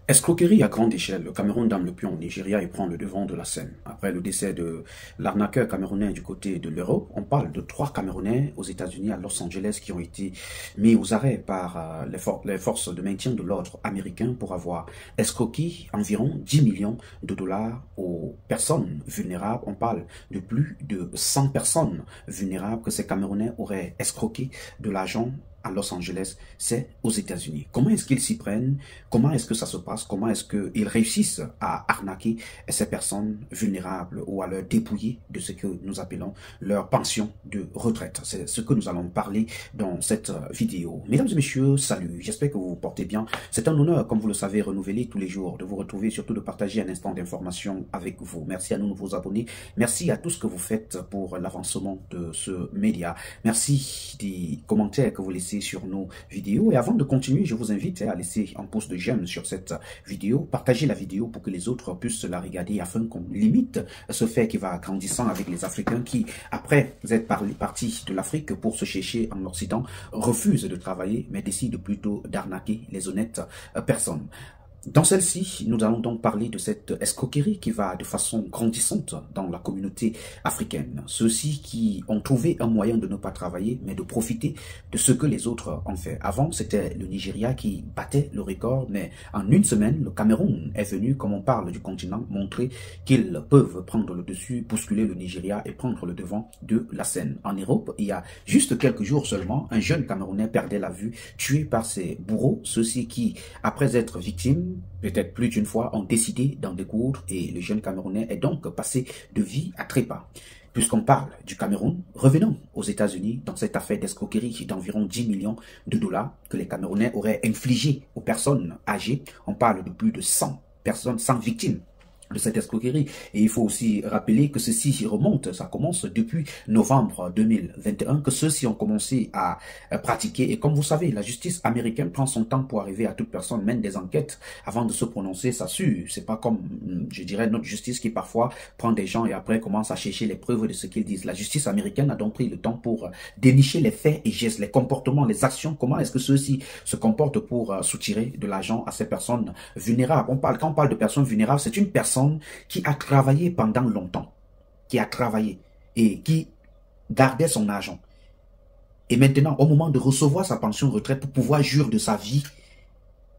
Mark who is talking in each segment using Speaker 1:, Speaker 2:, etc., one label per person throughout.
Speaker 1: Escroquerie à grande échelle. Le Cameroun dame le pion au Nigeria et prend le devant de la scène. Après le décès de l'arnaqueur camerounais du côté de l'Europe, on parle de 3 Camerounais aux États-Unis, à Los Angeles, qui ont été mis aux arrêts par les forces de maintien de l'ordre américains pour avoir escroqué environ 10 millions de dollars aux personnes vulnérables. On parle de plus de 100 personnes vulnérables que ces Camerounais auraient escroqué de l'argent à Los Angeles, c'est aux États-Unis. Comment est-ce qu'ils s'y prennent? Comment est-ce que ça se passe? Comment est-ce qu'ils réussissent à arnaquer ces personnes vulnérables ou à leur dépouiller de ce que nous appelons leur pension de retraite? C'est ce que nous allons parler dans cette vidéo. Mesdames et messieurs, salut. J'espère que vous vous portez bien. C'est un honneur, comme vous le savez, renouvelé tous les jours, de vous retrouver, surtout de partager un instant d'information avec vous. Merci à nos nouveaux abonnés. Merci à tout ce que vous faites pour l'avancement de ce média. Merci des commentaires que vous laissez sur nos vidéos. Et avant de continuer, je vous invite à laisser un pouce de j'aime sur cette vidéo, partager la vidéo pour que les autres puissent la regarder afin qu'on limite ce fait qui va grandissant avec les Africains qui, après être partis de l'Afrique pour se chercher en Occident, refusent de travailler mais décident plutôt d'arnaquer les honnêtes personnes. Dans celle-ci, nous allons donc parler de cette escroquerie qui va de façon grandissante dans la communauté africaine. Ceux-ci qui ont trouvé un moyen de ne pas travailler, mais de profiter de ce que les autres ont fait. Avant, c'était le Nigeria qui battait le record, mais en une semaine, le Cameroun est venu, comme on parle du continent, montrer qu'ils peuvent prendre le dessus, bousculer le Nigeria et prendre le devant de la scène. En Europe, il y a juste quelques jours seulement, un jeune Camerounais perdait la vue, tué par ses bourreaux, ceux-ci qui, après être victimes, peut-être plus d'une fois, ont décidé d'en découdre et le jeune Camerounais est donc passé de vie à trépas. Puisqu'on parle du Cameroun, revenons aux États-Unis dans cette affaire d'escroquerie d'environ 10 millions de dollars que les Camerounais auraient infligé aux personnes âgées. On parle de plus de 100 personnes, 100 victimes de cette escroquerie. Et il faut aussi rappeler que ceci remonte, ça commence depuis novembre 2021, que ceux-ci ont commencé à pratiquer. Et comme vous savez, la justice américaine prend son temps pour arriver à toute personne, mène des enquêtes avant de se prononcer, ça sue. C'est pas comme, je dirais, notre justice qui parfois prend des gens et après commence à chercher les preuves de ce qu'ils disent. La justice américaine a donc pris le temps pour dénicher les faits et gestes, les comportements, les actions. Comment est-ce que ceux-ci se comportent pour soutirer de l'argent à ces personnes vulnérables? Quand on parle de personnes vulnérables, c'est une personne qui a travaillé pendant longtemps, qui a travaillé et qui gardait son argent. Et maintenant, au moment de recevoir sa pension retraite pour pouvoir jouir de sa vie,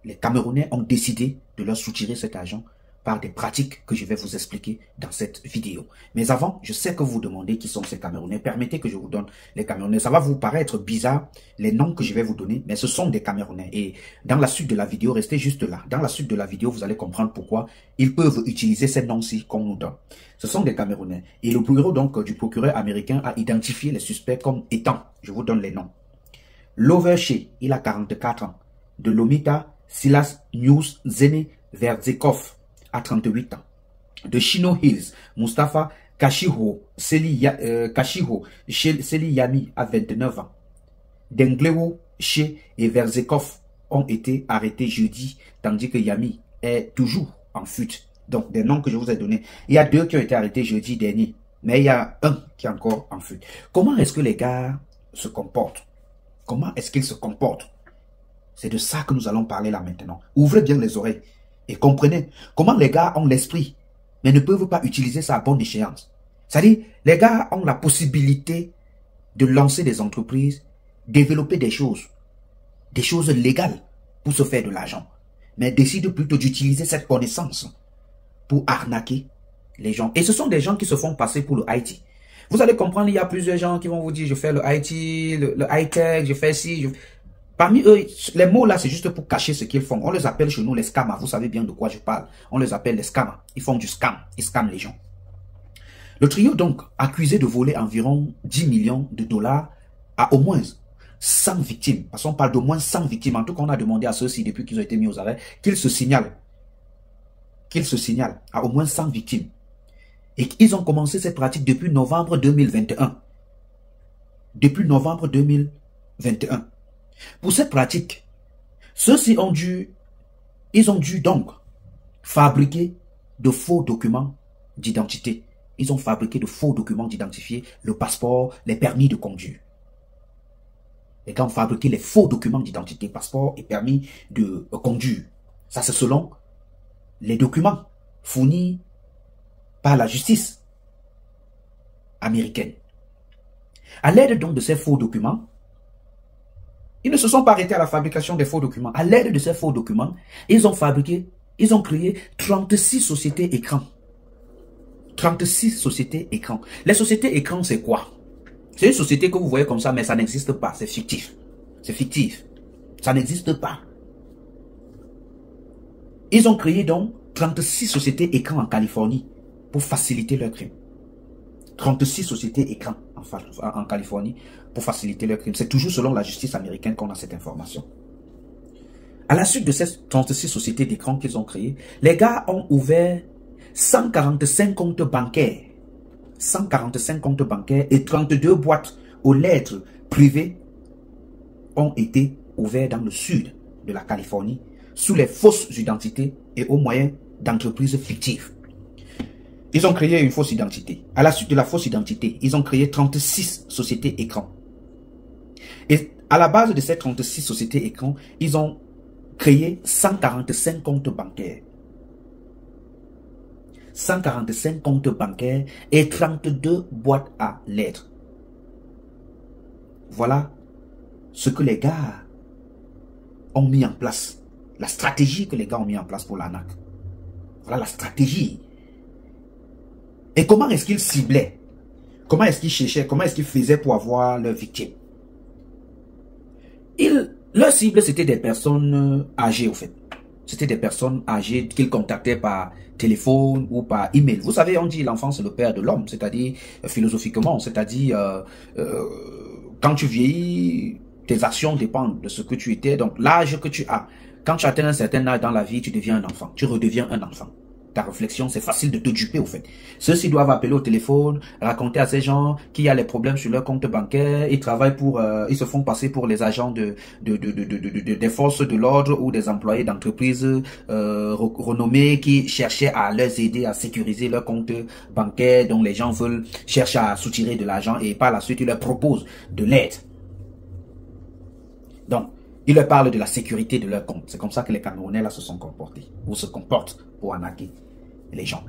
Speaker 1: les Camerounais ont décidé de leur soutirer cet argent par des pratiques que je vais vous expliquer dans cette vidéo. Mais avant, je sais que vous vous demandez qui sont ces Camerounais. Permettez que je vous donne les Camerounais. Ça va vous paraître bizarre, les noms que je vais vous donner, mais ce sont des Camerounais. Et dans la suite de la vidéo, restez juste là. Dans la suite de la vidéo, vous allez comprendre pourquoi ils peuvent utiliser ces noms-ci qu'on nous donne. Ce sont des Camerounais. Et le bureau donc du procureur américain a identifié les suspects comme étant, je vous donne les noms. Loverché, il a 44 ans. De Lomita, Silas News Zene Verzekov à 38 ans. De Chino Hills, Mustafa Kashiho Yami à 29 ans. Dengleo Che et Verzekov ont été arrêtés jeudi, tandis que Yami est toujours en fuite. Donc, des noms que je vous ai donnés. Il y a 2 qui ont été arrêtés jeudi dernier, mais il y a un qui est encore en fuite. Comment est-ce que les gars se comportent? Comment est-ce qu'ils se comportent? C'est de ça que nous allons parler là maintenant. Ouvrez bien les oreilles et comprenez comment les gars ont l'esprit, mais ne peuvent pas utiliser ça à bonne échéance. C'est-à-dire, les gars ont la possibilité de lancer des entreprises, développer des choses légales pour se faire de l'argent, mais décident plutôt d'utiliser cette connaissance pour arnaquer les gens. Et ce sont des gens qui se font passer pour le IT. Vous allez comprendre, il y a plusieurs gens qui vont vous dire, je fais le IT, le high-tech, je fais ci, Parmi eux, les mots là, c'est juste pour cacher ce qu'ils font. On les appelle chez nous les scammers. Vous savez bien de quoi je parle. On les appelle les scammers. Ils font du scam. Ils scamment les gens. Le trio, donc, accusé de voler environ 10 millions de dollars à au moins 100 victimes. Parce qu'on parle d'au moins 100 victimes. En tout cas, on a demandé à ceux-ci, depuis qu'ils ont été mis aux arrêts, qu'ils se signalent. Qu'ils se signalent à au moins 100 victimes. Et qu'ils ont commencé cette pratique depuis novembre 2021. Depuis novembre 2021. Pour cette pratique, ceux-ci ont dû donc fabriquer de faux documents d'identité. Ils ont fabriqué de faux documents d'identifier le passeport, les permis de conduire. Les gars ont fabriqué les faux documents d'identité, passeport et permis de conduire. Ça, c'est selon les documents fournis par la justice américaine. À l'aide donc de ces faux documents, ils ne se sont pas arrêtés à la fabrication des faux documents. À l'aide de ces faux documents, ils ont créé 36 sociétés écrans. 36 sociétés écrans. Les sociétés écrans, c'est quoi? C'est une société que vous voyez comme ça, mais ça n'existe pas. C'est fictif. C'est fictif. Ça n'existe pas. Ils ont créé donc 36 sociétés écrans en Californie pour faciliter leur crime. 36 sociétés écrans en Californie pour faciliter leur crime. C'est toujours selon la justice américaine qu'on a cette information. À la suite de ces 36 sociétés d'écrans qu'ils ont créées, les gars ont ouvert 145 comptes bancaires. 145 comptes bancaires et 32 boîtes aux lettres privées ont été ouvertes dans le sud de la Californie sous les fausses identités et au moyen d'entreprises fictives. Ils ont créé une fausse identité. À la suite de la fausse identité, ils ont créé 36 sociétés écrans. Et à la base de ces 36 sociétés écrans, ils ont créé 145 comptes bancaires. 145 comptes bancaires et 32 boîtes à lettres. Voilà ce que les gars ont mis en place. La stratégie que les gars ont mis en place pour l'arnaque. Voilà la stratégie. Et comment est-ce qu'ils ciblaient? Comment est-ce qu'ils cherchaient? Comment est-ce qu'ils faisaient pour avoir leurs victimes? Leur cible, c'était des personnes âgées, au fait. C'était des personnes âgées qu'ils contactaient par téléphone ou par email. Vous savez, on dit l'enfant, c'est le père de l'homme, c'est-à-dire philosophiquement, c'est-à-dire quand tu vieillis, tes actions dépendent de ce que tu étais. Donc, l'âge que tu as, quand tu atteins un certain âge dans la vie, tu deviens un enfant. Tu redeviens un enfant. Ta réflexion, c'est facile de te duper, au fait. Ceux-ci doivent appeler au téléphone, raconter à ces gens qu'il y a les problèmes sur leur compte bancaire. Ils travaillent pour, ils se font passer pour les agents des forces de l'ordre ou des employés d'entreprises renommés qui cherchaient à les aider à sécuriser leur compte bancaire, dont les gens cherchent à soutirer de l'argent et par la suite, ils leur proposent de l'aide. Donc, ils leur parlent de la sécurité de leur compte. C'est comme ça que les Camerounais là se sont comportés ou se comportent pour arnaquer les gens.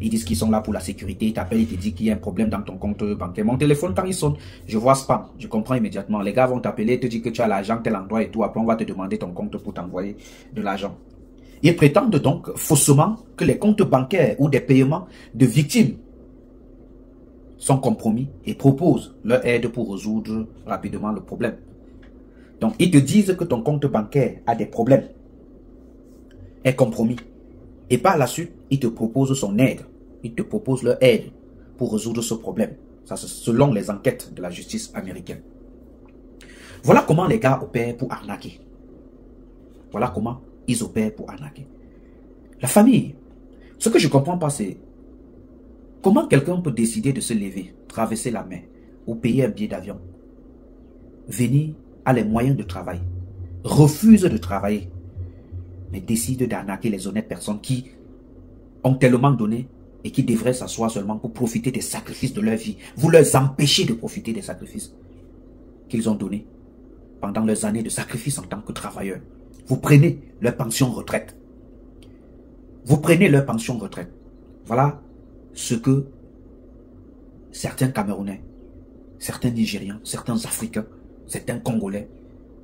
Speaker 1: Ils disent qu'ils sont là pour la sécurité. Ils t'appellent, ils te disent qu'il y a un problème dans ton compte bancaire. Mon téléphone, quand il sonne, je vois spam. Je comprends immédiatement. Les gars vont t'appeler, te dire que tu as l'argent tel endroit et tout. Après, on va te demander ton compte pour t'envoyer de l'argent. Ils prétendent donc faussement que les comptes bancaires ou des paiements de victimes sont compromis et proposent leur aide pour résoudre rapidement le problème. Donc, ils te disent que ton compte bancaire a des problèmes, est compromis. Et par la suite, ils te proposent son aide. Ils te proposent leur aide pour résoudre ce problème. Ça, c'est selon les enquêtes de la justice américaine. Voilà comment les gars opèrent pour arnaquer. Voilà comment ils opèrent pour arnaquer. La famille, ce que je ne comprends pas, c'est comment quelqu'un peut décider de se lever, traverser la mer ou payer un billet d'avion, venir a les moyens de travail, refuse de travailler, mais décide d'arnaquer les honnêtes personnes qui ont tellement donné et qui devraient s'asseoir seulement pour profiter des sacrifices de leur vie. Vous leur empêchez de profiter des sacrifices qu'ils ont donnés pendant leurs années de sacrifice en tant que travailleurs. Vous prenez leur pension retraite. Vous prenez leur pension retraite. Voilà ce que certains Camerounais, certains Nigériens, certains Africains, certains Congolais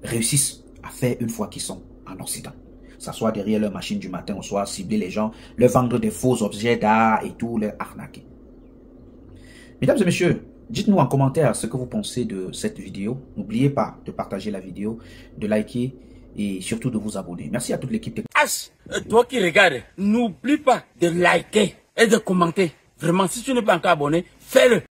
Speaker 1: réussissent à faire une fois qu'ils sont en Occident. S'asseoir derrière leur machine du matin au soir, cibler les gens, leur vendre des faux objets d'art et tout, leur arnaquer. Mesdames et messieurs, dites-nous en commentaire ce que vous pensez de cette vidéo. N'oubliez pas de partager la vidéo, de liker et surtout de vous abonner. Merci à toute l'équipe.
Speaker 2: Toi qui regardes, n'oublie pas de liker et de commenter. Vraiment, si tu n'es pas encore abonné, fais-le.